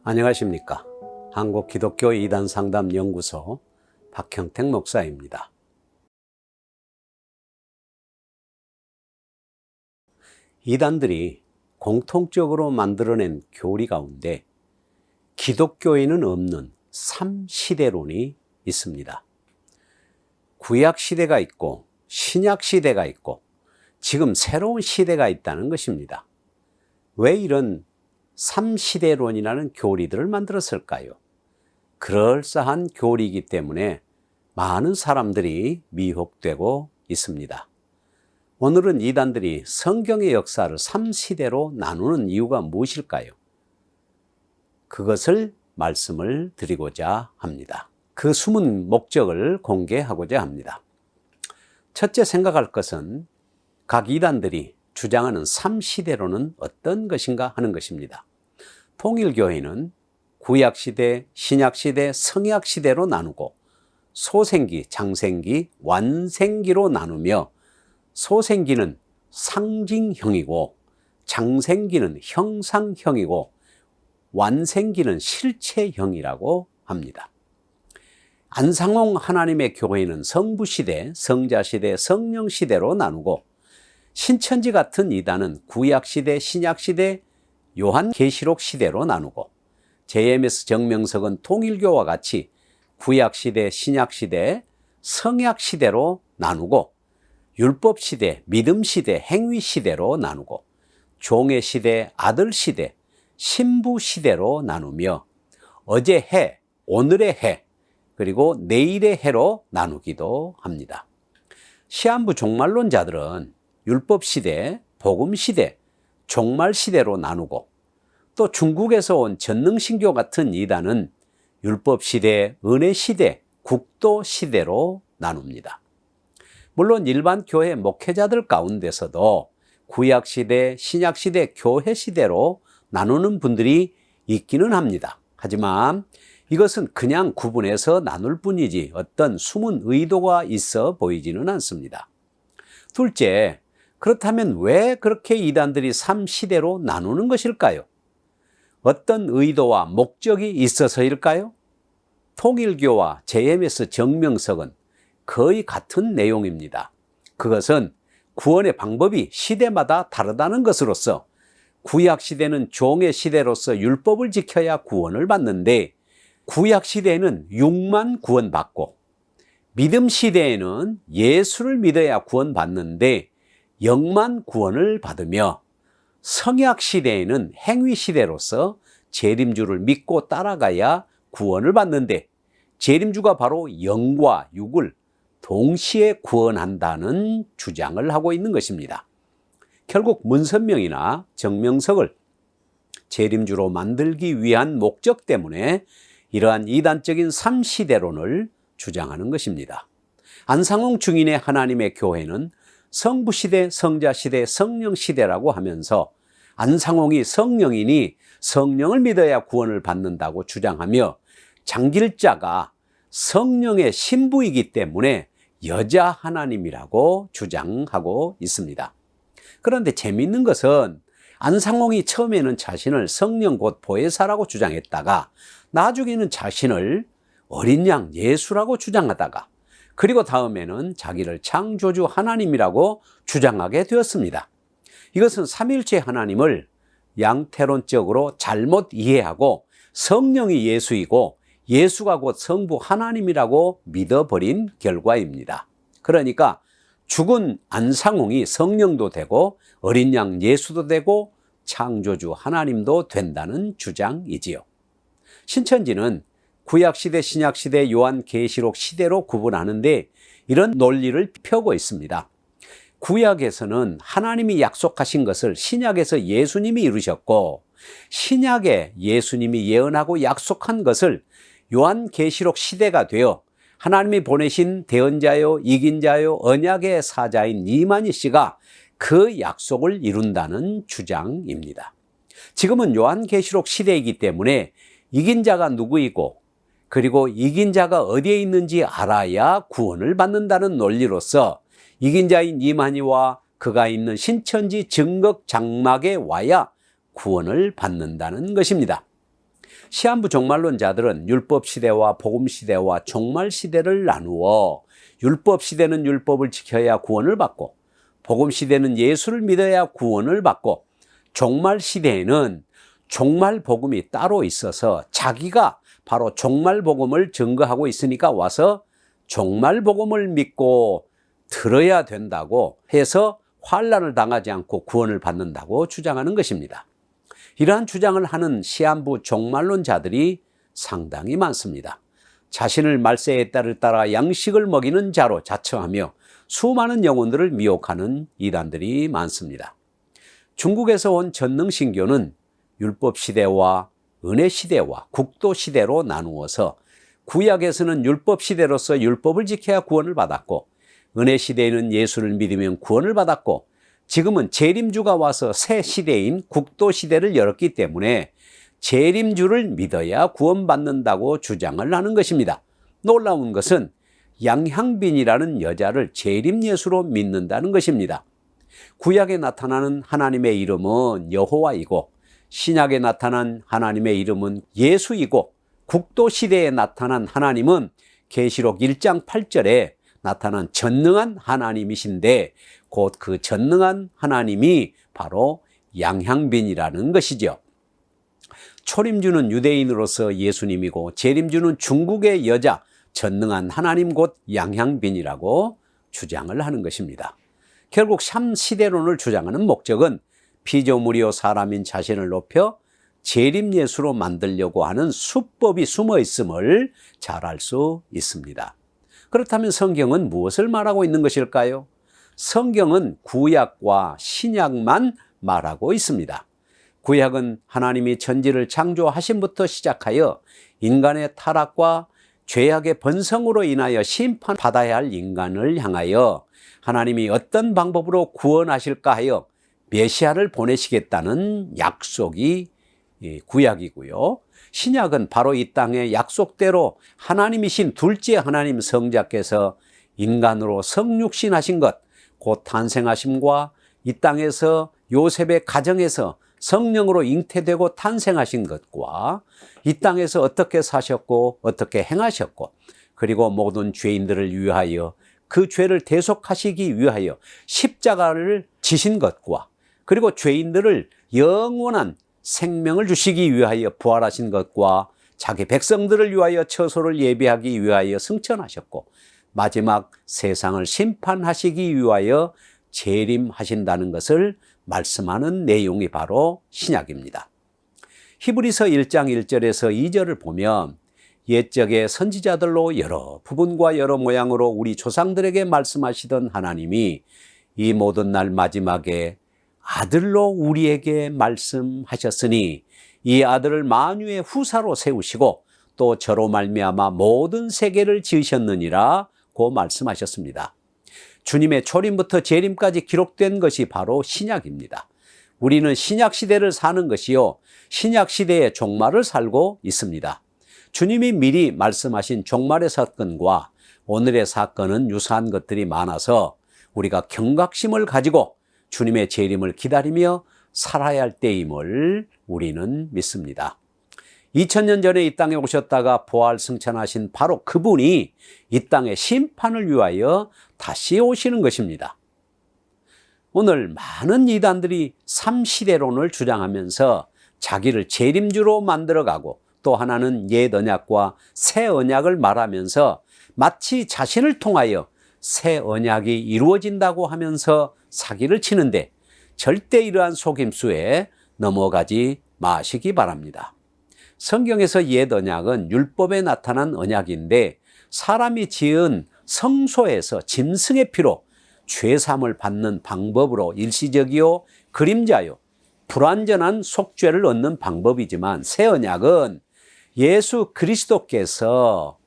안녕하십니까. 한국기독교 이단상담연구소 박형택 목사입니다. 이단들이 공통적으로 만들어낸 교리 가운데 기독교에는 없는 3시대론이 있습니다. 구약시대가 있고 신약시대가 있고 지금 새로운 시대가 있다는 것입니다. 왜 이런 3시대론이라는 교리들을 만들었을까요? 그럴싸한 교리이기 때문에 많은 사람들이 미혹되고 있습니다. 오늘은 이단들이 성경의 역사를 3시대로 나누는 이유가 무엇일까요? 그것을 말씀을 드리고자 합니다. 그 숨은 목적을 공개하고자 합니다. 첫째 생각할 것은 각 이단들이 주장하는 3시대로는 어떤 것인가 하는 것입니다. 통일교회는 구약시대, 신약시대, 성약시대로 나누고 소생기, 장생기, 완생기로 나누며 소생기는 상징형이고 장생기는 형상형이고 완생기는 실체형이라고 합니다. 안상홍 하나님의 교회는 성부시대, 성자시대, 성령시대로 나누고 신천지 같은 이단은 구약시대, 신약시대, 요한계시록 시대로 나누고 JMS 정명석은 통일교와 같이 구약시대, 신약시대, 성약시대로 나누고 율법시대, 믿음시대, 행위시대로 나누고 종의시대, 아들시대, 신부시대로 나누며 어제 해, 오늘의 해, 그리고 내일의 해로 나누기도 합니다. 시한부 종말론자들은 율법시대, 복음시대, 종말시대로 나누고 또 중국에서 온 전능신교 같은 이단은 율법시대, 은혜시대, 국도시대로 나눕니다. 물론 일반 교회 목회자들 가운데서도 구약시대, 신약시대, 교회시대로 나누는 분들이 있기는 합니다. 하지만 이것은 그냥 구분해서 나눌 뿐이지 어떤 숨은 의도가 있어 보이지는 않습니다. 둘째, 그렇다면 왜 그렇게 이단들이 3시대로 나누는 것일까요? 어떤 의도와 목적이 있어서일까요? 통일교와 JMS 정명석은 거의 같은 내용입니다. 그것은 구원의 방법이 시대마다 다르다는 것으로서 구약시대는 종의 시대로서 율법을 지켜야 구원을 받는데 구약시대에는 육만 구원받고 믿음시대에는 예수를 믿어야 구원받는데 영만 구원을 받으며 성약시대에는 행위시대로서 재림주를 믿고 따라가야 구원을 받는데 재림주가 바로 영과 육을 동시에 구원한다는 주장을 하고 있는 것입니다. 결국 문선명이나 정명석을 재림주로 만들기 위한 목적 때문에 이러한 이단적인 3시대론을 주장하는 것입니다. 안상홍 중인의 하나님의 교회는 성부시대, 성자시대, 성령시대라고 하면서 안상홍이 성령이니 성령을 믿어야 구원을 받는다고 주장하며 장길자가 성령의 신부이기 때문에 여자 하나님이라고 주장하고 있습니다. 그런데 재미있는 것은 안상홍이 처음에는 자신을 성령 곧 보혜사라고 주장했다가 나중에는 자신을 어린 양 예수라고 주장하다가 그리고 다음에는 자기를 창조주 하나님이라고 주장하게 되었습니다. 이것은 삼일체 하나님을 양태론적으로 잘못 이해하고 성령이 예수이고 예수가 곧 성부 하나님이라고 믿어버린 결과입니다. 그러니까 죽은 안상홍이 성령도 되고 어린 양 예수도 되고 창조주 하나님도 된다는 주장이지요. 신천지는 구약시대, 신약시대, 요한계시록 시대로 구분하는데 이런 논리를 펴고 있습니다. 구약에서는 하나님이 약속하신 것을 신약에서 예수님이 이루셨고 신약에 예수님이 예언하고 약속한 것을 요한계시록 시대가 되어 하나님이 보내신 대언자요, 이긴 자요, 언약의 사자인 이만희 씨가 그 약속을 이룬다는 주장입니다. 지금은 요한계시록 시대이기 때문에 이긴 자가 누구이고 그리고 이긴 자가 어디에 있는지 알아야 구원을 받는다는 논리로서 이긴 자인 이만희와 그가 있는 신천지 증거 장막에 와야 구원을 받는다는 것입니다. 시한부 종말론자들은 율법시대와 복음시대와 종말시대를 나누어 율법시대는 율법을 지켜야 구원을 받고, 복음시대는 예수를 믿어야 구원을 받고, 종말시대에는 종말복음이 따로 있어서 자기가 바로 종말복음을 증거하고 있으니까 와서 종말복음을 믿고 들어야 된다고 해서 환난을 당하지 않고 구원을 받는다고 주장하는 것입니다. 이러한 주장을 하는 시한부 종말론자들이 상당히 많습니다. 자신을 말세의 때를 따라 양식을 먹이는 자로 자처하며 수많은 영혼들을 미혹하는 이단들이 많습니다. 중국에서 온 전능신교는 율법시대와 은혜시대와 국도시대로 나누어서 구약에서는 율법시대로서 율법을 지켜야 구원을 받았고, 은혜시대에는 예수를 믿으면 구원을 받았고, 지금은 재림주가 와서 새 시대인 국도시대를 열었기 때문에 재림주를 믿어야 구원받는다고 주장을 하는 것입니다. 놀라운 것은 양향빈이라는 여자를 재림 예수로 믿는다는 것입니다. 구약에 나타나는 하나님의 이름은 여호와이고, 신약에 나타난 하나님의 이름은 예수이고, 국도시대에 나타난 하나님은 계시록 1장 8절에 나타난 전능한 하나님이신데, 곧 그 전능한 하나님이 바로 양향빈이라는 것이죠. 초림주는 유대인으로서 예수님이고, 재림주는 중국의 여자 전능한 하나님 곧 양향빈이라고 주장을 하는 것입니다. 결국 삼시대론을 주장하는 목적은 피조물이요 사람인 자신을 높여 재림 예수로 만들려고 하는 수법이 숨어 있음을 잘 알 수 있습니다. 그렇다면 성경은 무엇을 말하고 있는 것일까요? 성경은 구약과 신약만 말하고 있습니다. 구약은 하나님이 천지를 창조하심부터 시작하여 인간의 타락과 죄악의 번성으로 인하여 심판받아야 할 인간을 향하여 하나님이 어떤 방법으로 구원하실까 하여 메시아를 보내시겠다는 약속이 구약이고요. 신약은 바로 이 땅의 약속대로 하나님이신 둘째 하나님 성자께서 인간으로 성육신하신 것, 곧 탄생하심과 이 땅에서 요셉의 가정에서 성령으로 잉태되고 탄생하신 것과 이 땅에서 어떻게 사셨고 어떻게 행하셨고, 그리고 모든 죄인들을 위하여 그 죄를 대속하시기 위하여 십자가를 지신 것과, 그리고 죄인들을 영원한 생명을 주시기 위하여 부활하신 것과, 자기 백성들을 위하여 처소를 예비하기 위하여 승천하셨고, 마지막 세상을 심판하시기 위하여 재림하신다는 것을 말씀하는 내용이 바로 신약입니다. 히브리서 1장 1절에서 2절을 보면 옛적의 선지자들로 여러 부분과 여러 모양으로 우리 조상들에게 말씀하시던 하나님이 이 모든 날 마지막에 아들로 우리에게 말씀하셨으니 이 아들을 만유의 후사로 세우시고 또 저로 말미암아 모든 세계를 지으셨느니라 고 말씀하셨습니다. 주님의 초림부터 재림까지 기록된 것이 바로 신약입니다. 우리는 신약 시대를 사는 것이요, 신약 시대의 종말을 살고 있습니다. 주님이 미리 말씀하신 종말의 사건과 오늘의 사건은 유사한 것들이 많아서 우리가 경각심을 가지고 주님의 재림을 기다리며 살아야 할 때임을 우리는 믿습니다. 2000년 전에 이 땅에 오셨다가 부활 승천하신 바로 그분이 이 땅의 심판을 위하여 다시 오시는 것입니다. 오늘 많은 이단들이 삼시대론을 주장하면서 자기를 재림주로 만들어가고, 또 하나는 옛 언약과 새 언약을 말하면서 마치 자신을 통하여 새 언약이 이루어진다고 하면서 사기를 치는데, 절대 이러한 속임수에 넘어가지 마시기 바랍니다. 성경에서 옛 언약은 율법에 나타난 언약인데, 사람이 지은 성소에서 짐승의 피로 죄사함을 받는 방법으로 일시적이요 그림자요 불완전한 속죄를 얻는 방법이지만, 새 언약은 예수 그리스도께서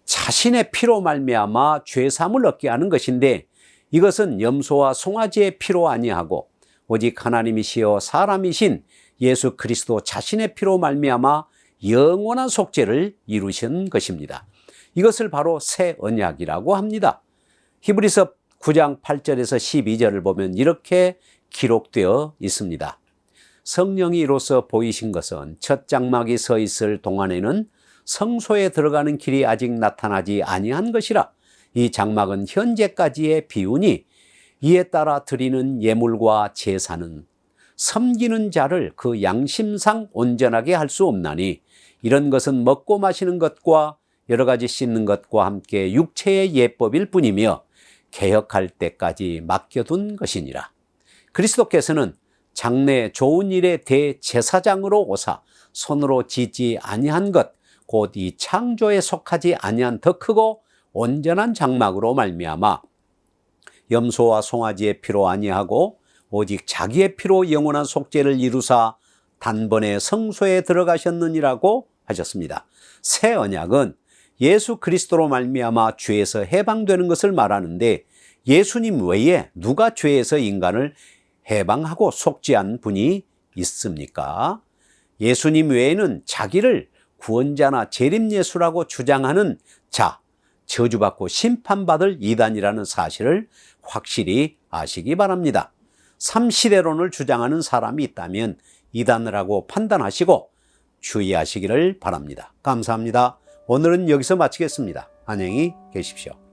자신의 피로 말미암아 죄사함을 얻게 하는 것인데, 이것은 염소와 송아지의 피로 아니하고 오직 하나님이시여 사람이신 예수 그리스도 자신의 피로 말미암아 영원한 속죄를 이루신 것입니다. 이것을 바로 새 언약이라고 합니다. 히브리서 9장 8절에서 12절을 보면 이렇게 기록되어 있습니다. 성령이 이로써 보이신 것은 첫 장막이 서 있을 동안에는 성소에 들어가는 길이 아직 나타나지 아니한 것이라. 이 장막은 현재까지의 비유니 이에 따라 드리는 예물과 제사는 섬기는 자를 그 양심상 온전하게 할 수 없나니 이런 것은 먹고 마시는 것과 여러 가지 씻는 것과 함께 육체의 예법일 뿐이며 개혁할 때까지 맡겨둔 것이니라. 그리스도께서는 장래 좋은 일의 대제사장으로 오사 손으로 짓지 아니한 것 곧 이 창조에 속하지 아니한 더 크고 온전한 장막으로 말미암아 염소와 송아지의 피로 아니하고 오직 자기의 피로 영원한 속죄를 이루사 단번에 성소에 들어가셨느니라고 하셨습니다. 새 언약은 예수 그리스도로 말미암아 죄에서 해방되는 것을 말하는데 예수님 외에 누가 죄에서 인간을 해방하고 속죄한 분이 있습니까? 예수님 외에는 자기를 구원자나 재림예수라고 주장하는 자, 저주받고 심판받을 이단이라는 사실을 확실히 아시기 바랍니다. 삼시대론을 주장하는 사람이 있다면 이단을 하고 판단하시고 주의하시기를 바랍니다. 감사합니다. 오늘은 여기서 마치겠습니다. 안녕히 계십시오.